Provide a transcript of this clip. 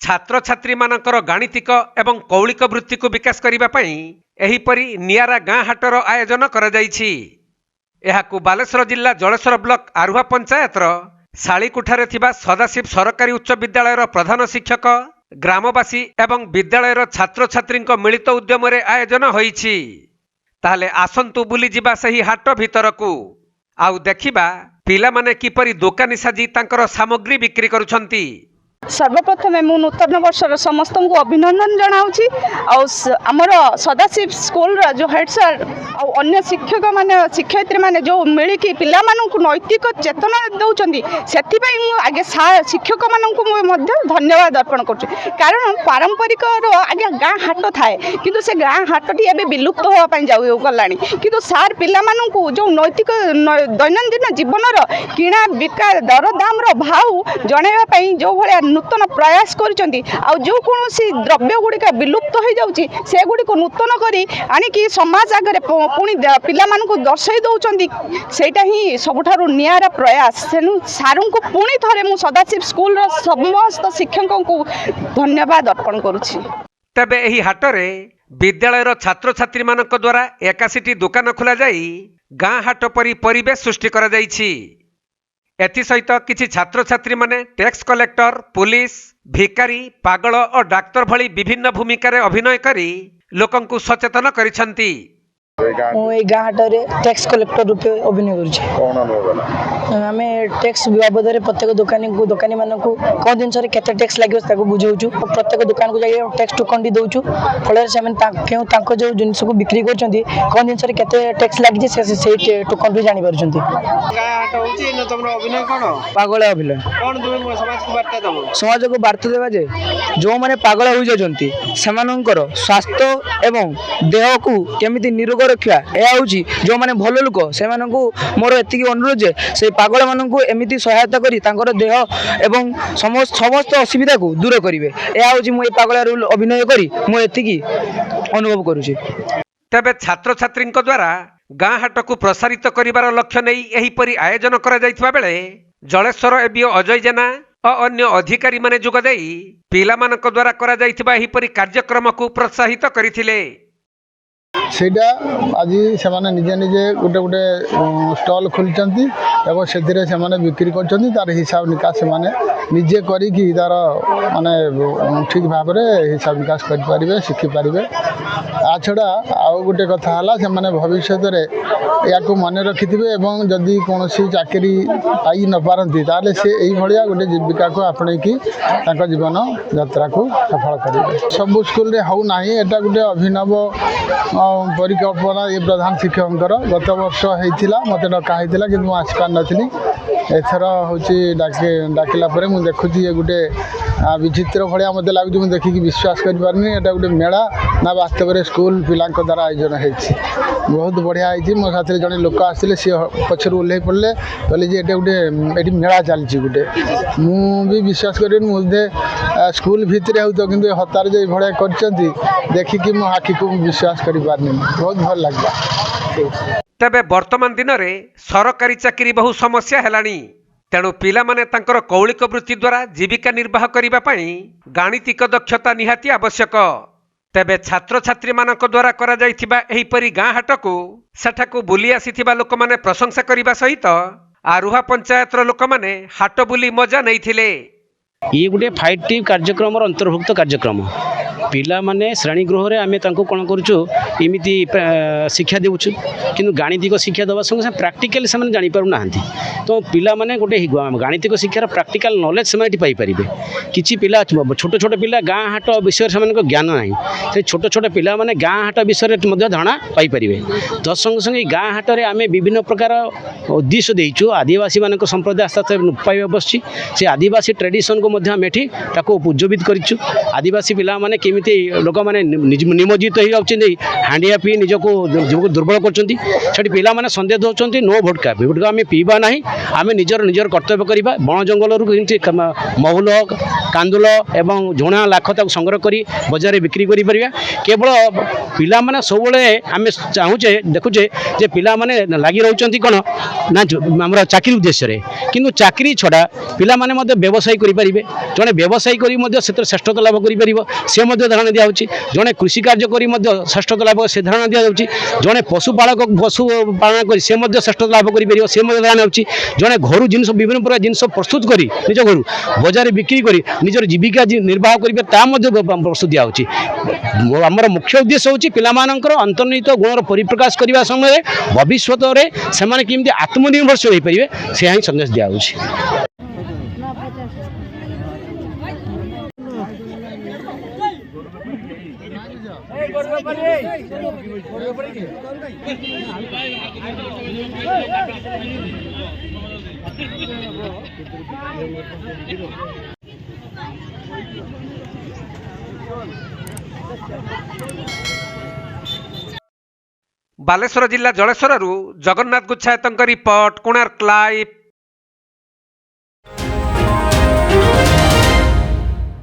छात्र छात्री मानकर गाणितिक एवं कौलिक वृत्ति को विकास करने एहीपरी नियारा गाँ हाटर आयोजन करा जायछि। एहाकु बालेश्वर जिला जलेश्वर ब्लॉक आरुहा पंचायतर शालीकुठारे थिबा सदाशिव सरकारी उच्च विद्यालयर प्रधान शिक्षक ग्रामवासी एवं विद्यालयर छात्र छात्री मिलित उद्यम आयोजन होईछि। ताहले आसंतु बुली जिबा सही हाट भितरकू आउ देखिबा पिला माने किपरि दोकानी साजी तांकर सामग्री बिक्री करुछंती। सर्वप्रथमे मु नूतन वर्षर समस्त को अभिनंदन जनाऊँगी। आमर सदाशिव स्कूल जो हेड सर अन्य शिक्षक माने शिक्षयित्री माने जो मिलिकी पिला मानू नैतिक चेतना दौरान से आगे शिक्षक मानू धन्यवाद अर्पण कर। कारण पारंपरिक आगे गाँ हाट थाए किंतु से गाँ हाटटी एवं विलुप्त होगापी जाऊ गला कि सार पिला मानू जो नैतिक दैनंदिन जीवन किणा बिका दर दाम भाव जनवाई जो भाया नूतन प्रयास करिसेंती जो कौन द्रव्य गुड़िक विलुप्त हो जाउची से गुड़िक नूतन करी आनिकी समाज आगे पुणी पिला मानू दर्शाई दौरान सेटा ही सबुठारु नियारा प्रयास। तेणु सारू को पुणी थरे मु सदाशिव स्कूल समस्त शिक्षकों को धन्यवाद अर्पण करुछि। तबे एही हाटरे विद्यालयर छात्र छात्री मानक द्वारा 81टी दुकान खोला जाई गाँ हाट परी परिवेश सृष्टि करा जाइछि। एथिसहित किछि छात्र छात्री माने टैक्स कलेक्टर पुलिस भिकारी पागल और डाक्तर भली विभिन्न भूमिका अभिनय करी लोकंकु सचेतन करिसंती। गाँ हाटे टैक्स कलेक्टर रूपे अभिनय करमे टैक्स बाबद प्रत्येक दोकानी मानक कौन जिन केते टैक्स लगे बुझाऊँ। प्रत्येक दुकान को जाइए टैक्स टोकन टी दौचु फल जो जिनस को बिक्री कर कौन जिन केते टैक्स लगी से टोकन भी जापर पागल अभिनय समाज को बार्ता देवा जे जो मैंने पागल हो जाती स्वास्थ्य एवं देह को केमिति निरोग रखा यह जो मैंने भल लोक से मोर एति अनुरोध जे से पागल मानू एमती सहायता कर देह एवं समस्त असुविधा को दूर करेंगे। यह मुझे पागल अभिनय करी मुझे अनुभव करुँची। तबे छात्र छात्री द्वारा गाँ हाट को प्रसारित करिवार लक्ष्य नहीं एहीपरि आयोजन करा जायथिबा बेले जलेश्वर एबीओ अजय जेना और अन्य अधिकारी माने जोगदेई पिला मानक द्वारा करा जायथिबा एहीपरि कार्यक्रम को प्रोत्साहित करिथिले। सेटा आज से निजे निजे गोटे गोटे स्टल खोली और से बिक्री कर तार हिसाब निकास से निजे करी तार माने ठीक भाव में हिसाब निकास करें शिखिपारे। आ छड़ा आउ गोटे कथा से भविष्य या मन रखि एवं जदि कौन चाकरी पाई न पारती ताले से यही भाया गोटे जीविका को आपणेकी जीवन यात्रा को सफल करेंगे। सबू स्कूल हो ना एटा गोटे अभिनव परिकल्पना ये प्रधान शिक्षक गत वर्ष होता मत डकाई कि आसपार नी एथर हूँ डाकिला मुझे देखुची ये गोटे विचित्र भाया मत लगे मुझे देखिकी विश्वास करें एटा गोटे मेला ना वास्तव में स्कूल पिला द्वारा आयोजन होती बहुत बढ़िया होती। मो साथ जड़े लोक आसते सी पचर ओह्ल पड़े कहले ये गोटे ये मेला चलती गोटे मुझे विश्वास करें मुझे स्कूल भितर हो तो कि हतार जो भाया कर देखिकी मो आखि को विश्वास कर बहुत भल लगे। तबे वर्तमान दिन में सरकारी चाकरी बहु समस्या हेलानी तेणु पिला माने तांकर कौलिक वृत्ति द्वारा जीविका निर्वाह करिबा पई गाणितिक दक्षता निहाती आवश्यक। तेबे छात्र छात्री मानक द्वारा करा जायथिबा एहीपरि गाँ हाट को सेठाकू बुली आसीथिबा लोक माने प्रशंसा करिबा सहित आरुहा पंचायतर लोक माने हाट बुली मजा नैथिले। ये गोटे 5T कार्यक्रम अंतर्भुक्त कार्यक्रम पिला माने श्रेणी गृह रे आमे तांको कोन करूछु इमिति शिक्षा देउछु किंतु गाणितिक शिक्षा दवा संगे प्रैक्टिकल से जानि पारु नाहंती तो पिला माने गोटे गाणितिक शिक्षार प्रैक्टिकल नॉलेज से पाई परिबे किछि पिला छोट छोट पिला गाँ हाट विषय से ज्ञान नाही से छोट छोट पिला माने गाँ हाट विषय मध्ये धारणा पाई परिबे तो संगे संगे गाँ हाट रे आमे विभिन्न प्रकार उद्देश्य देइछु आदिवासी मानक संप्रदाय आस्था पाई बसछि से आदिवासी ट्रेडिशन को मध्ये आमे एठी ताको उज्जीवित करिछु आदिवासी पिला माने केमिति लोक माने निमज्जित हो जाउछन्ती हांडिया पी निजको जीवको दुर्बल करछन्ती सेठी पिला माने संदेह होछन्ती नो भोटका भोटका आमे पीबा नाही आमे निजर कर्तव्य करिबा बण जंगल रु महुल कांदुल एवं झुणा लाख ताको संग्रह करी बाजार बिक्री करि परिबा केवल पिला माने सबले आमे चाहूचे देखुचे जे पिला माने लागि रहउछन्ती कोन ना हमरा चाकरी उद्देश्य रे किंतु चाकरी छडा पिला माने मध्ये व्यवसाय करि परिबे जने व्यवसाय करी मध्ये सेतर श्रेष्ठता लाभ करि परिबो से मध्ये धारणा दिया होछि जने कृषि कार्य करी मध्ये श्रेष्ठता लाभ से धारणा दिया होछि जने पशुपालक पशु पालन करी से मध्ये श्रेष्ठता लाभ करि परिबो से मध्ये धारणा होछि जने घरु जिंस विभिन्न प्रकार जिंस प्रस्तुत करी निज घरु बाजार बिक्री करी निजर जीविका निर्वाह करिबे ता मध्ये प्रस्तुत दिया होछि हमर मुख्य उद्देश्य होछि पिला मानकर अंतर्निहित गुणर परिप्रकाश करिबा समय भविष्यत रे से माने किमि आत्मनिर्भरशील होई परिबे से ही संदेश दिया होछि। बालेश्वर जिला जलेश्वर जगन्नाथ गुच्छायत रिपोर्ट कोणार्क लाइव।